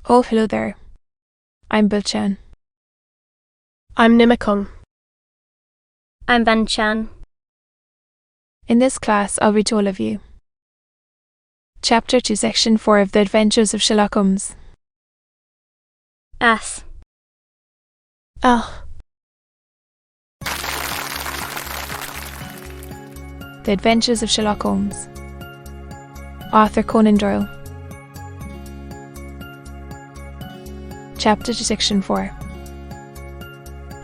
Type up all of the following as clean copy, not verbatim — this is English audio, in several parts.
Oh, hello there. I'm Bilchan. I'm Nimakung. I'm Banchan. In this class, I'll read to all of you. Chapter 2, Section 4 of The Adventures of Sherlock Holmes. Ass. Ah. The Adventures of Sherlock Holmes. Author Conan Doyle. Chapter 2, Section 4.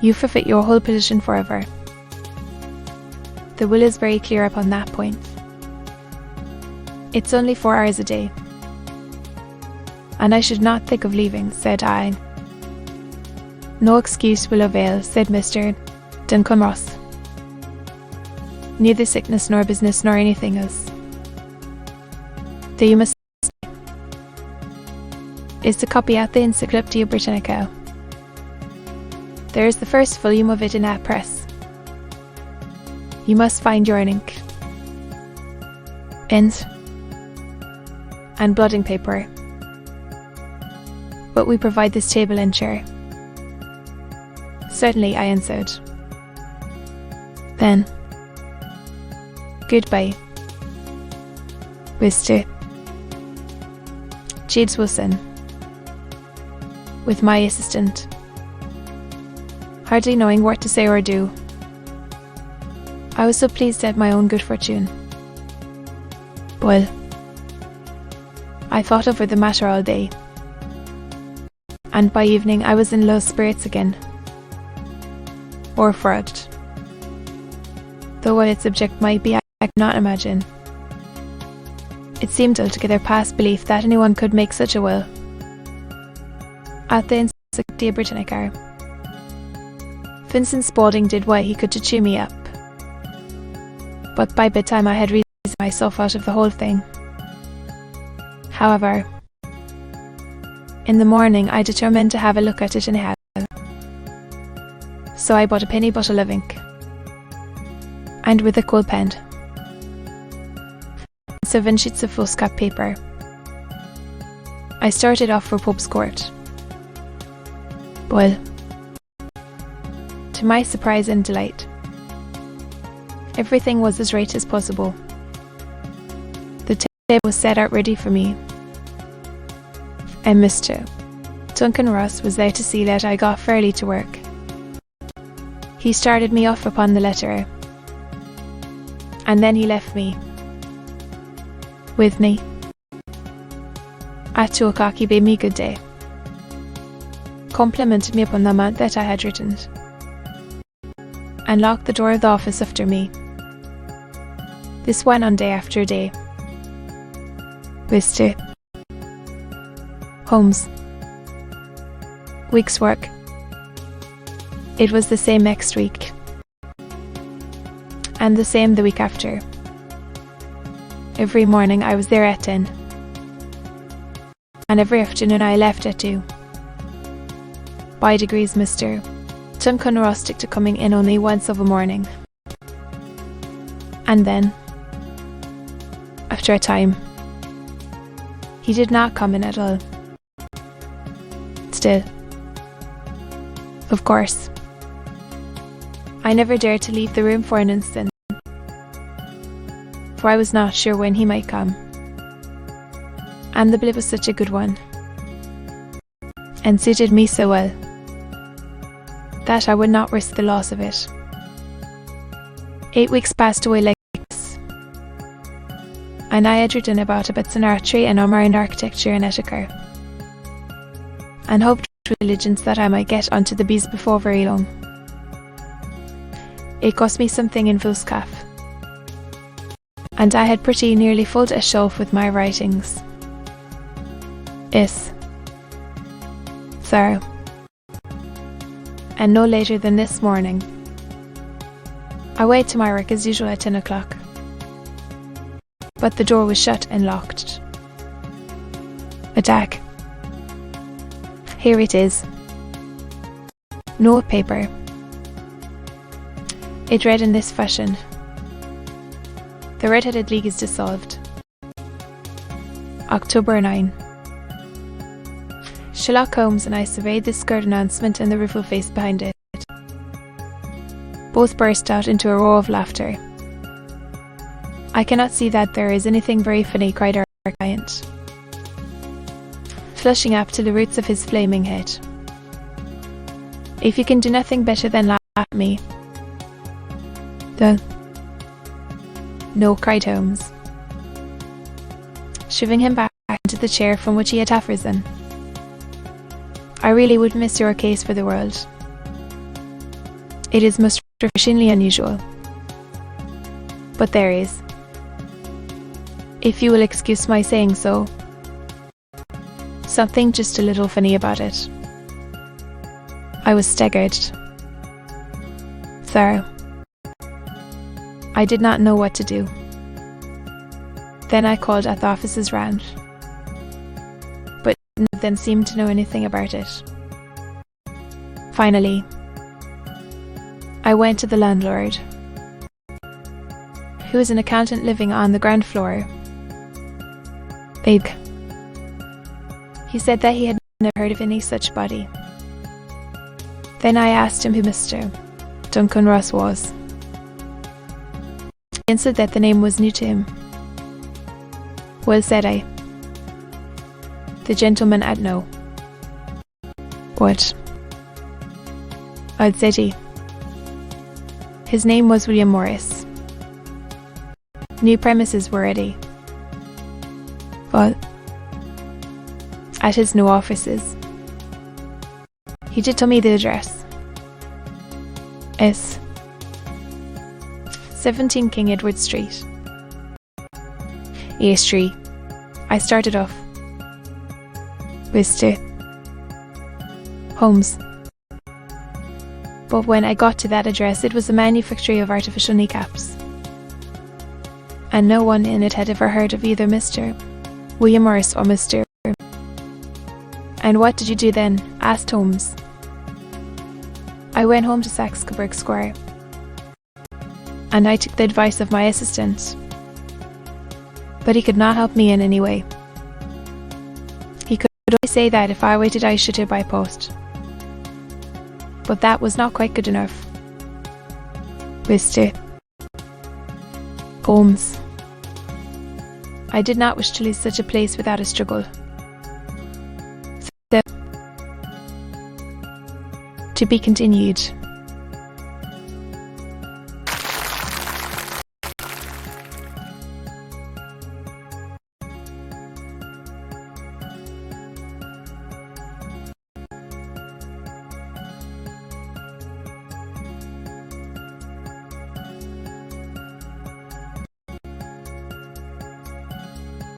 You forfeit your whole position forever. The will is very clear upon that point. It's only 4 hours a day. And I should not think of leaving, said I. No excuse will avail, said Mr. Duncan-Ross. Neither sickness nor business nor anything else. Though you must is to copy out the Encyclopedia Britannica. There is the first volume of it in that press. You must find your ink, ends, and blotting paper. But we provide this table and chair. Certainly, I answered. Then, goodbye. Mr. James Wilson, with my assistant. Hardly knowing what to say or do, I was so pleased at my own good fortune. Well, I thought over the matter all day, and by evening I was in low spirits again. Or fraud. Though what its object might be, I could not imagine. It seemed altogether past belief that anyone could make such a will. At the Encyclopedia Britannica, Vincent Spaulding did what he could to cheer me up. But by bedtime I had reasoned myself out of the whole thing. However, in the morning I determined to have a look at it anyhow. So I bought a penny bottle of ink, and with a quill pen, 7 sheets of foolscap paper, I started off for Pope's Court. Well, to my surprise and delight, everything was as right as possible. The table was set out ready for me, and Mr. Duncan-Ross was there to see that I got fairly to work. He started me off upon the letter, and then he left me. With me. At 2 o'clock he bade me good day, complimented me upon the amount that I had written, and locked the door of the office after me. This went on day after day. Mr. Holmes. Week's work. It was the same next week, and the same the week after. Every morning I was there at 10, and every afternoon I left at 2. By degrees Mr. Duncan-Ross took to coming in only once of a morning, and then, after a time, he did not come in at all. Still, of course, I never dared to leave the room for an instant, for I was not sure when he might come. And the billet was such a good one, and suited me so well, that I would not risk the loss of it. 8 weeks passed away like this, and I had written about bits in archery and armour and architecture in etiquette, and hoped with diligence that I might get onto the bees before very long. It cost me something in foolscap, and I had pretty nearly filled a shelf with my writings. Yes, sir. And no later than this morning, I went to my work as usual at 10 o'clock, but the door was shut and locked. Attack. Here it is. Note paper. It read in this fashion: The Red-Headed League is dissolved. October 9. Sherlock Holmes and I surveyed the skirt announcement and the riffle face behind it. Both burst out into a roar of laughter. "I cannot see that there is anything very funny," cried our client, flushing up to the roots of his flaming head. "If you can do nothing better than laugh at me." "No," cried Holmes, shoving him back into the chair from which he had half risen. "I really would miss your case for the world. It is most refreshingly unusual. But there is, if you will excuse my saying so, something just a little funny about it." I was staggered. Sir, I did not know what to do. Then I called at the offices round, but none of them seemed to know anything about it. Finally, I went to the landlord, who was an accountant living on the ground floor. He said that he had never heard of any such body. Then I asked him who Mr. Duncan Ross was. He answered that the name was new to him. "Well," said I, "the gentleman I'd know." "What?" Said he. "His name was William Morris. New premises were ready. But at his new offices. He did tell me the address. 17 King Edward Street. A Street. I started off. Mr. Holmes. But when I got to that address, it was a manufactory of artificial kneecaps. And no one in it had ever heard of either Mr. William Morris or Mr. "And what did you do then?" asked Holmes. "I went home to Saxe-Coburg Square, and I took the advice of my assistant. But he could not help me in any way. He could only say that if I waited I should hear by post. But that was not quite good enough. Mr. Holmes, I did not wish to leave such a place without a struggle. So, to be continued."